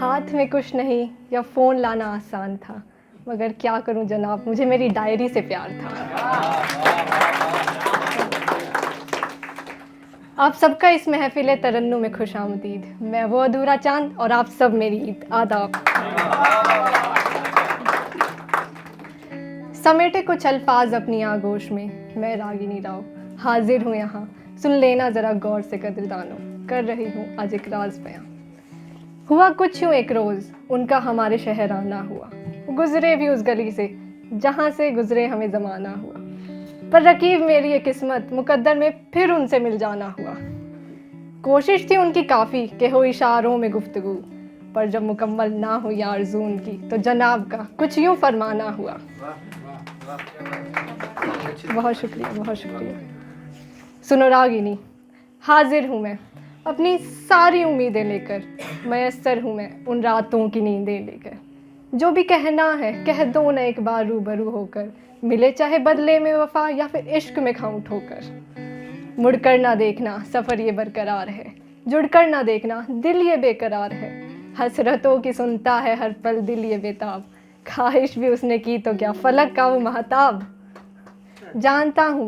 हाथ में कुछ नहीं या फ़ोन लाना आसान था, मगर क्या करूं जनाब, मुझे मेरी डायरी से प्यार था। आप सबका इस महफिल तरन्नुम में खुश आमदीद। मैं वो अधूरा चांद और आप सब मेरी ईद। आदाब। समेटे कुछ अल्फाज अपनी आगोश में, मैं रागिनी राव हाजिर हूँ यहाँ, सुन लेना ज़रा गौर से कदरदानों, कर रही हूँ आज एक राज बयां। हुआ कुछ यूँ एक रोज़ उनका हमारे शहर आना हुआ, गुजरे भी उस गली से जहाँ से गुजरे हमें ज़माना हुआ, पर रकीब मेरी ये किस्मत मुकद्दर में फिर उनसे मिल जाना हुआ। कोशिश थी उनकी काफ़ी कि हो इशारों में गुफ्तगू, पर जब मुकम्मल ना हुई आरज़ू उनकी तो जनाब का कुछ यूँ फरमाना हुआ। बहुत शुक्रिया, बहुत शुक्रिया। सुनो रागिनी, हाजिर हूँ मैं अपनी सारी उम्मीदें लेकर, मयस्सर हूँ मैं उन रातों की नींदें लेकर। जो भी कहना है कह दो न एक बार रूबरू होकर, मिले चाहे बदले में वफा या फिर इश्क में खाऊं ठोकर। मुड़कर ना देखना सफ़र ये बरकरार है, जुड़कर ना देखना दिल ये बेकरार है। हसरतों की सुनता है हर पल दिल ये बेताब, ख्वाहिश भी उसने की तो क्या फलक का वो महताब। जानता हूँ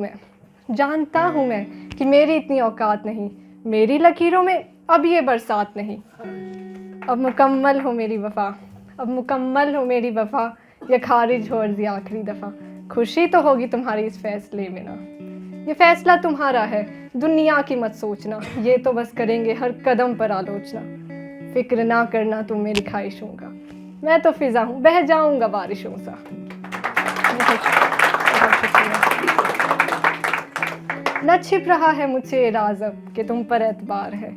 मैं कि मेरी इतनी औकात नहीं, मेरी लकीरों में अब ये बरसात नहीं। अब मुकम्मल हो मेरी वफ़ा, अब मुकम्मल हो मेरी वफ़ा, ये खारिज हो अर्ज़ी आखिरी दफ़ा। खुशी तो होगी तुम्हारी इस फैसले में ना, ये फ़ैसला तुम्हारा है दुनिया की मत सोचना, ये तो बस करेंगे हर कदम पर आलोचना। फ़िक्र ना करना तुम मेरी ख्वाहिशों का, मैं तो फ़िज़ा हूँ बह जाऊँगा बारिशों सा। न छिप रहा है मुझसे राज अब कि तुम पर एतबार है,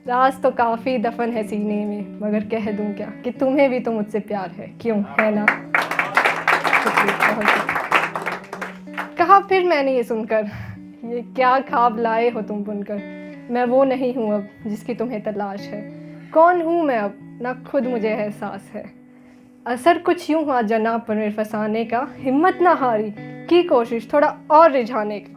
राज तो काफ़ी दफन है सीने में, मगर कह दूं क्या कि तुम्हें भी तो मुझसे प्यार है, क्यों है ना। कहा फिर मैंने ये सुनकर, ये क्या ख्वाब लाए हो तुम बुनकर। मैं वो नहीं हूँ अब जिसकी तुम्हें तलाश है, कौन हूँ मैं अब ना खुद मुझे एहसास है। असर कुछ यूँ हुआ जनाब पर मेरे फसाने का, हिम्मत ना हारी की कोशिश थोड़ा और रिझाने का।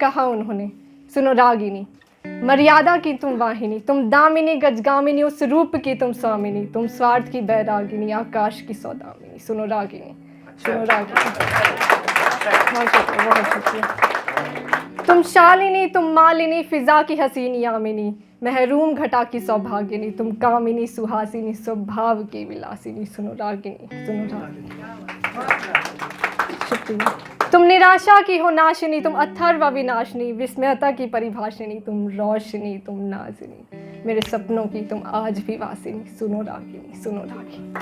कहा उन्होंने, सुनो रागिनी, मर्यादा की तुम वाहिनी, तुम दामिनी गजगामिनी, उस रूप की तुम स्वामिनी, तुम स्वार्थ की बैरागिनी, आकाश की सौदामिनी। सुनो रागिनी, सुनो रागिनी। बहुत शुक्रिया। तुम शालिनी, तुम मालिनी, फिजा की हसीनी यामिनी, महरूम घटा की सौभागिनी, तुम कामिनी सुहासिनी, स्वभाव की विलासिनी। सुनो रागिनी, सुनो रागिनी। शुक्रिया। तुम निराशा की हो नाशिनी, तुम अथर्व विनाशिनी, विस्मयता की परिभाषिनी, तुम रोशनी, तुम नाज़िनी, मेरे सपनों की तुम आज भी वासिनी। सुनो रागिनी, सुनो रागिनी।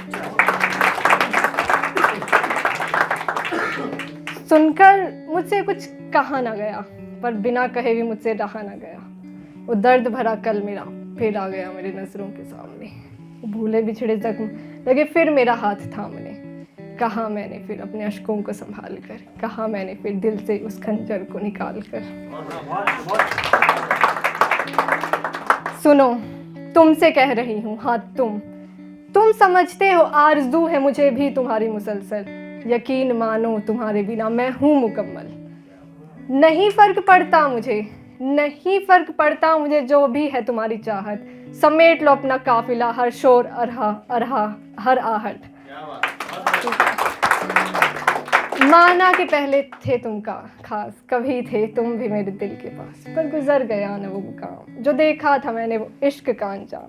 सुनकर मुझसे कुछ कहा ना गया, पर बिना कहे भी मुझसे रहा ना गया। वो दर्द भरा कल मेरा फिर आ गया मेरे नज़रों के सामने, भूले बिछड़े जख्म लगे फिर मेरा हाथ थामने। कहा मैंने फिर अपने अश्कों को संभाल कर, कहा मैंने फिर दिल से उस खंजर को निकाल कर। सुनो, तुमसे कह रही हूँ, हाँ तुम समझते हो आरज़ू है मुझे भी तुम्हारी मुसलसल, यकीन मानो तुम्हारे बिना मैं हूँ मुकम्मल। नहीं फ़र्क पड़ता मुझे जो भी है तुम्हारी चाहत, समेट लो अपना काफिला हर शोर अरहा हर आहट। माना कि पहले थे तुम का खास, कभी थे तुम भी मेरे दिल के पास, पर गुजर गया न वो मुकाम जो देखा था मैंने वो इश्क का अंजाम।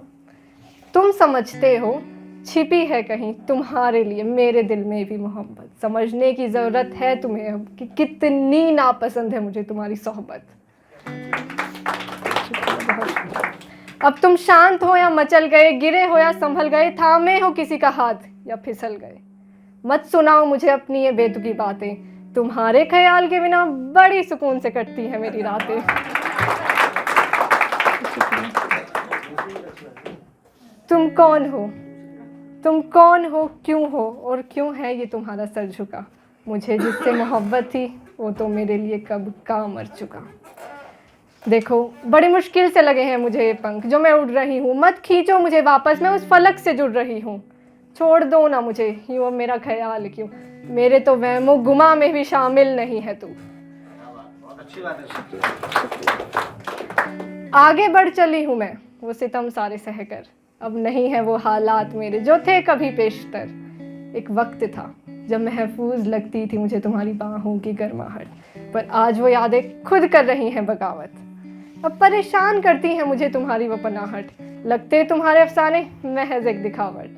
तुम समझते हो छिपी है कहीं तुम्हारे लिए मेरे दिल में भी मोहब्बत, समझने की ज़रूरत है तुम्हें अब कि कितनी नापसंद है मुझे तुम्हारी सोहबत। अब तुम शांत हो या मचल गए, गिरे हो या संभल गए, थामे हो किसी का हाथ या फिसल गए, मत सुनाओ मुझे अपनी ये बेतुकी बातें, तुम्हारे ख्याल के बिना बड़ी सुकून से कटती है मेरी रातें। तुम कौन हो क्यों हो और क्यों है ये तुम्हारा सर झुका, मुझे जिससे मोहब्बत थी वो तो मेरे लिए कब का मर चुका। देखो बड़ी मुश्किल से लगे हैं मुझे ये पंख जो मैं उड़ रही हूँ, मत खींचो मुझे वापस, मैं उस फलक से जुड़ रही हूँ। छोड़ दो ना मुझे यूँ अब मेरा ख्याल क्यों, मेरे तो वहमो गुमा में भी शामिल नहीं है तू। अच्छी बात है। आगे बढ़ चली हूँ मैं वो सितम सारे सहकर, अब नहीं है वो हालात मेरे जो थे कभी पेशतर। एक वक्त था जब महफूज लगती थी मुझे तुम्हारी बाहों की गर्माहट, पर आज वो यादें खुद कर रही हैं बगावत। अब परेशान करती हैं मुझे तुम्हारी वो पनाहट, लगते तुम्हारे अफसाने महज एक दिखावट।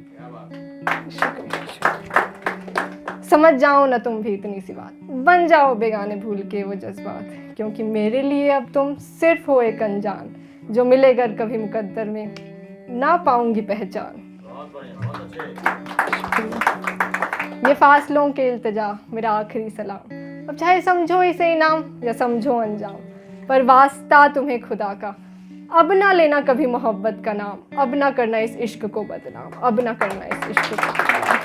समझ जाओ ना तुम भी इतनी सी बात, बन जाओ बेगाने भूल के वो जज्बात, क्योंकि मेरे लिए अब तुम सिर्फ हो एक अनजान, जो मिलेगर कभी मुकद्दर में ना पाऊंगी पहचान। ये फासलों के इल्तिजा मेरा आखिरी सलाम, अब चाहे समझो इसे इनाम या समझो अंजाम, पर वास्ता तुम्हें खुदा का अब ना लेना कभी मोहब्बत का नाम, अब ना करना इस इश्क को बदनाम, अब ना करना इस इश्क को बदनाम।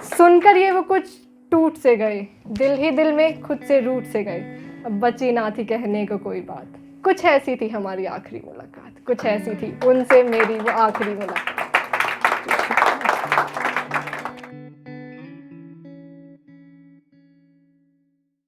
सुनकर ये वो कुछ टूट से गए, दिल ही दिल में खुद से रूठ से गए, अब बची ना थी कहने को कोई बात। कुछ ऐसी थी हमारी आखिरी मुलाकात, कुछ ऐसी थी उनसे मेरी वो आखिरी मुलाकात।